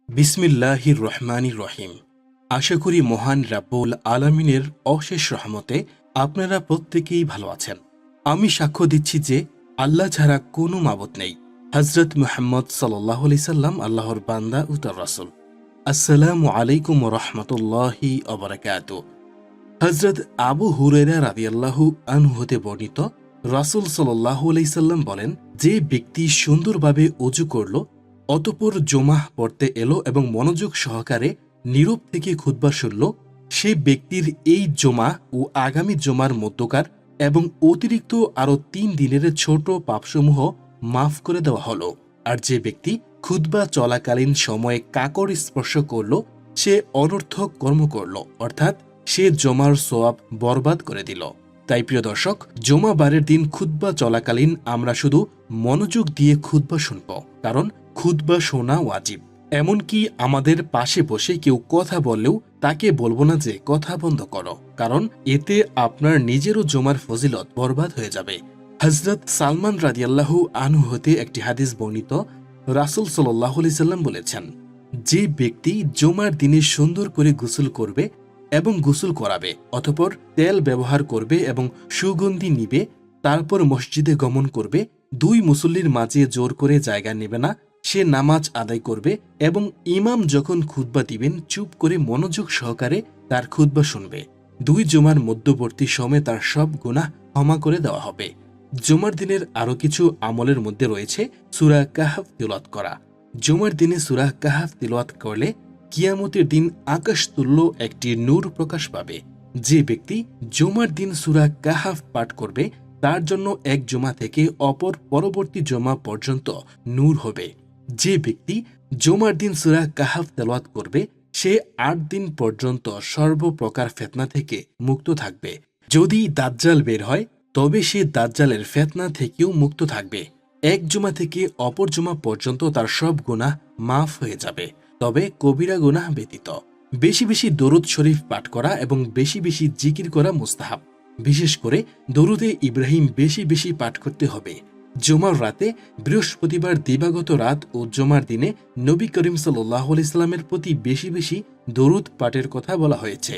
বিসমিল্লাহির রহমানির রহিম। আশা করি মহান রাব্বুল আলামিনের অশেষ রহমতে আপনারা প্রত্যেকেই ভালো আছেন। আমি সাক্ষ্য দিচ্ছি যে আল্লাহ ছাড়া কোনো মাবুদ নেই। হযরত মুহাম্মদ সাল্লাল্লাহু আলাইহি সাল্লাম আল্লাহর বান্দা ও তার রাসূল। আসসালামু আলাইকুম ওয়া রাহমাতুল্লাহি ওয়া বারাকাতুহু। হযরত আবু হুরায়রা রাদিয়াল্লাহু আনহু হতে বর্ণিত, রাসূল সাল্লাল্লাহু আলাইহি সাল্লাম বলেন, যে ব্যক্তি সুন্দরভাবে ওযু করল, অতঃপর জুমাহ পড়তে এলো এবং মনোযোগ সহকারে নীরব থেকে খুতবা শুনল, সে ব্যক্তির এই জুমা ও আগামী জুমার মধ্যকার এবং অতিরিক্ত আরও ৩ দিনের ছোট পাপসমূহ মাফ করে দেওয়া হলো। আর যে ব্যক্তি খুতবা চলাকালীন সময়ে কাকর স্পর্শ করল, সে অনর্থক কর্ম করল, অর্থাৎ সে জমার সোয়াব বরবাদ করে দিল। তাই প্রিয় দর্শক, জমাবারের দিন খুতবা চলাকালীন আমরা শুধু মনোযোগ দিয়ে খুতবা শুনব, কারণ খুতবা শোনা ওয়াজিব। এমনকি আমাদের পাশে বসে কেউ কথা বললেও তাকে বলবো না যে কথা বন্ধ করো, কারণ এতে আপনার নিজেরও জমার ফজিলত বরবাদ হয়ে যাবে। হযরত সালমান রাদিয়াল্লাহু আনহু হতে একটি হাদিস বর্ণিত, রাসূল সাল্লাল্লাহু আলাইহি সাল্লাম বলেছেন, যে ব্যক্তি জুমার দিনে সুন্দর করে গোসল করবে এবং গোসল করাবে, অতঃপর তেল ব্যবহার করবে এবং সুগন্ধি নিবে, তারপর মসজিদে গমন করবে, 2 মুসল্লির মাঝে জোর করে জায়গা নেবে না, সে নামাজ আদায় করবে এবং ইমাম যখন খুতবা দিবেন চুপ করে মনোযোগ সহকারে তার খুতবা শুনবে, 2 জুমার মধ্যবর্তী সময়ে তার সব গুনাহ ক্ষমা করে দেওয়া হবে। জুমার দিনের আরও কিছু আমলের মধ্যে রয়েছে সূরা কাহফ তিলাওয়াত করা। জুমার দিনে সূরা কাহফ তিলাওয়াত করলে কিয়ামতের দিন আকাশ তুল্য একটি নূর প্রকাশ পাবে। যে ব্যক্তি জুমার দিন সূরা কাহফ পাঠ করবে, তার জন্য এক জুমা থেকে অপর পরবর্তী জুমা পর্যন্ত নূর হবে। যে ব্যক্তি জুমার দিন সূরা কাহফ তেলাওয়াত করবে, সে 8 দিন পর্যন্ত সর্বপ্রকার ফিতনা থেকে মুক্ত থাকবে। যদি দাজ্জাল বের হয়, তবে সে দাজ্জালের ফিতনা থেকেও মুক্ত থাকবে। এক জুমা থেকে অপর জুমা পর্যন্ত তার সব গুনাহ মাফ হয়ে যাবে, তবে কবিরা গুনাহ ব্যতীত। বেশি বেশি দরুদ শরীফ পাঠ করা এবং বেশি বেশি জিকির করা মুস্তাহাব। বিশেষ করে দরুদে ইব্রাহিম বেশি বেশি পাঠ করতে হবে। জুমার রাতে, বৃহস্পতিবার দিবাগত রাত ও জুমার দিনে নবী করিম সাল্লাল্লাহু আলাইহি সাল্লামের প্রতি বেশি বেশি দরুদ পাঠের কথা বলা হয়েছে।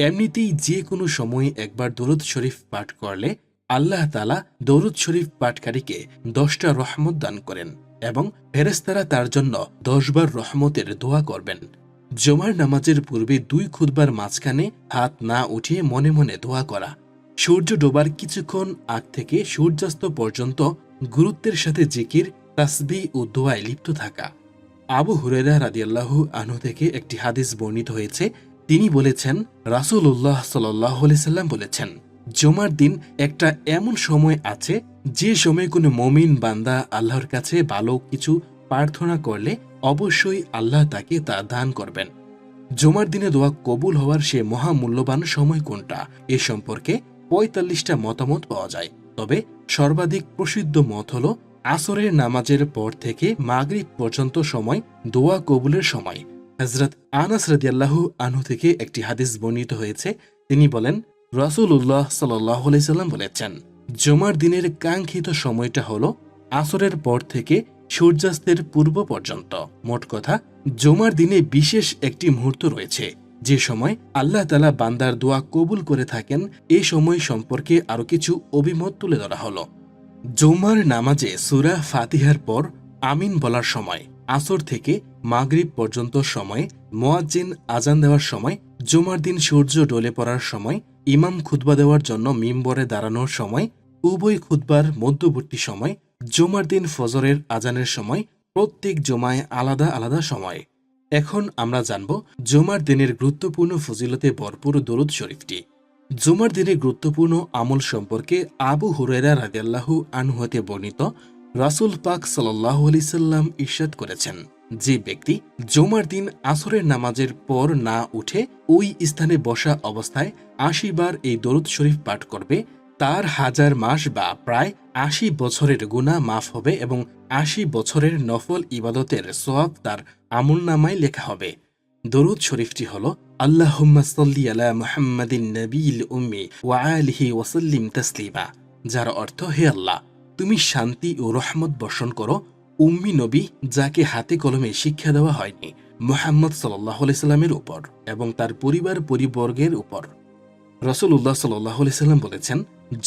এমনিতেই যে কোনো সময়ে একবার দরুদ শরীফ পাঠ করলে আল্লাহ তাআলা দরুদ শরীফ পাঠকারীকে 10টা রহমত দান করেন এবং ফেরেশতারা তার জন্য 10 বার রহমতের দোয়া করবেন। জুমার নামাজের পূর্বে 2 খুতবার মাঝখানে হাত না উঠিয়ে মনে মনে দোয়া করা। সূর্য ডোবার কিছুক্ষণ আগ থেকে সূর্যাস্ত পর্যন্ত গুরুত্বের সাথে জিকির, তাসবিহ ও দোয়ায় লিপ্ত থাকা। আবু হুরায়রা রাদিয়াল্লাহু আনহু থেকে একটি হাদিস বর্ণিত হয়েছে, তিনি বলেছেন, রাসূলুল্লাহ সাল্লাল্লাহু আলাইহি সাল্লাম বলেছেন, জুমার দিন একটা এমন সময় আছে যে সময় কোনো মুমিন বান্দা আল্লাহর কাছে ভালো কিছু প্রার্থনা করলে অবশ্যই আল্লাহ তাকে তা দান করবেন। জুমার দিনে দোয়া কবুল হওয়ার সে মহামূল্যবান সময় কোনটা, এ সম্পর্কে 45টা মতামত পাওয়া যায়। তবে সর্বাধিক প্রসিদ্ধ মত হল আসরের নামাজের পর থেকে মাগরিব পর্যন্ত সময় দোয়া কবুলের সময়। হযরত আনাস রাদিয়াল্লাহু আনহু থেকে একটি হাদিস বর্ণিত হয়েছে, তিনি বলেন, রাসূলুল্লাহ সাল্লাল্লাহু আলাইহি সাল্লাম বলেছেন, জুমার দিনের কাঙ্ক্ষিত সময়টা হলো আসরের পর থেকে সূর্যাস্তের পূর্ব পর্যন্ত। মোট কথা, জুমার দিনে বিশেষ একটি মুহূর্ত রয়েছে যে সময় আল্লাহ তাআলা বান্দার দোয়া কবুল করে থাকেন। এই সময় সম্পর্কে আরো কিছু অভিমত তুলে ধরা হলো। জুমার নামাজে সূরা ফাতিহার পর আমিন বলার সময়, আসর থেকে মাগরিব পর্যন্ত সময়, মুয়াজ্জিন আজান দেওয়ার সময়, জুমার দিন সূর্য ডলে পড়ার সময়, ইমাম খুতবা দেওয়ার জন্য মিম্বরে দাঁড়ানোর সময়, উভয় খুতবার মধ্যবর্তী সময়, জুমার দিন ফজরের আজানের সময়, প্রত্যেক জুমায় আলাদা আলাদা সময়। এখন আমরা জানব জুমার দিনের গুরুত্বপূর্ণ ফজিলতে ভরপুর দরুদ শরীফটি। জুমার দিনের গুরুত্বপূর্ণ আমল সম্পর্কে আবু হুরায়রা রাদিয়াল্লাহু আনহু হতে বর্ণিত, রাসূল পাক সাল্লাল্লাহু আলাইহি সাল্লাম ইরশাদ করেছেন, যে ব্যক্তি জুমার দিন আসরের নামাজের পর না উঠে ওই স্থানে বসা অবস্থায় 80 বার এই দরুদ শরীফ পাঠ করবে, তার 1000 মাস বা প্রায় 80 বছরের গুনাহ মাফ হবে এবং 80 বছরের নফল ইবাদতের সওয়াব তার আমলনামায় লেখা হবে। দরুদ শরীফটি হল, আল্লাহুম্মা সাল্লি আলা মুহাম্মাদিন নবিয়্যিল উম্মি ওয়া আলিহি ওয়া সাল্লিম তাসলিমা, যার অর্থ, হে আল্লাহ, তুমি শান্তি ও রহমত বর্ষণ করো উম্মি নবী, যাকে হাতে কলমে শিক্ষা দেওয়া হয়নি, মুহাম্মদ সাল্লাল্লাহু আলাইহি সাল্লামের উপর এবং তার পরিবার পরিবর্গের উপর। রাসূলুল্লাহ সাল্লাল্লাহু আলাইহি সাল্লাম বলেছেন,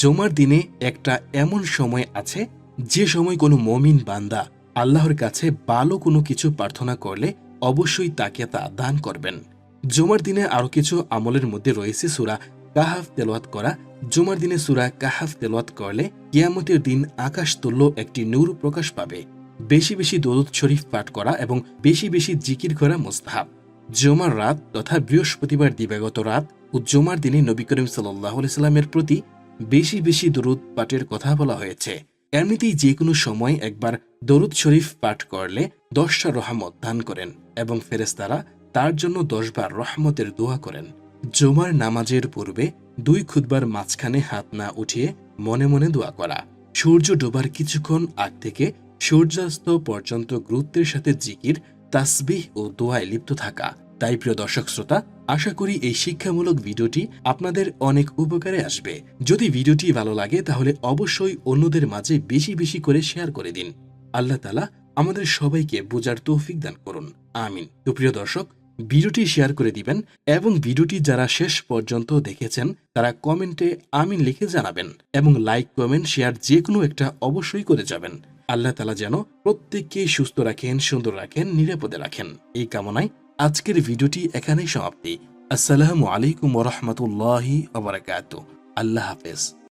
জুমার দিনে একটা এমন সময় আছে যে সময় কোনো মুমিন বান্দা আল্লাহর কাছে ভালো কোনো কিছু প্রার্থনা করলে অবশ্যই তাকে তা দান করবেন। জুমার দিনে আরও কিছু আমলের মধ্যে রয়েছে সূরা কাহাফ তেলাওয়াত করা। জুমার দিনে সূরা কাহাফ তেলাওয়াত করলে কিয়ামতের দিন আকাশ তুল্য একটি নূর প্রকাশ পাবে। বেশি বেশি দরুদ শরীফ পাঠ করা এবং বেশি বেশি জিকির করা মুস্তাহাব। জুমার রাত তথা বৃহস্পতিবার দিবাগত রাত ও জুমার দিনে নবী করিম সাল্লাল্লাহু আলাইহি সাল্লামের প্রতি বেশি বেশি দরুদ পাঠের কথা বলা হয়েছে। এমনিতেই যে কোনো সময় একবার দরুদ শরীফ পাঠ করলে 10টা রহমত দান করেন এবং ফেরেশতারা তার জন্য 10 বার রহমতের দোয়া করেন। জুমার নামাজের পূর্বে 2 খুতবার মাঝখানে হাত না উঠিয়ে মনে মনে দোয়া করা। সূর্য ডোবার কিছুক্ষণ আগ থেকে সূর্যাস্ত পর্যন্ত গুরুত্বের সাথে জিকির, তাসবিহ ও দোয়ায় লিপ্ত থাকা। তাই প্রিয় দর্শক শ্রোতা, আশা করি এই শিক্ষামূলক ভিডিওটি আপনাদের অনেক উপকারে আসবে। যদি ভিডিওটি ভালো লাগে তাহলে অবশ্যই অন্যদের মাঝে বেশি বেশি করে শেয়ার করে দিন। আল্লাহ তাআলা আমাদের সবাইকে বোঝার তৌফিক দান করুন, আমিন। তো প্রিয় দর্শক, ভিডিওটি শেয়ার করে দিবেন এবং ভিডিওটি যারা শেষ পর্যন্ত দেখেছেন তারা কমেন্টে আমিন লিখে জানাবেন এবং লাইক, কমেন্ট, শেয়ার যে কোনো একটা অবশ্যই করে যাবেন। আল্লাহ তাআলা যেন প্রত্যেককে সুস্থ রাখেন, সুন্দর রাখেন, নিরাপদে রাখেন, এই কামনায় আজকের ভিডিওটি এখানেই সমাপ্তি। আসসালামু আলাইকুম ওয়া রাহমাতুল্লাহি ওয়া বারাকাতুহু। আল্লাহ হাফেজ।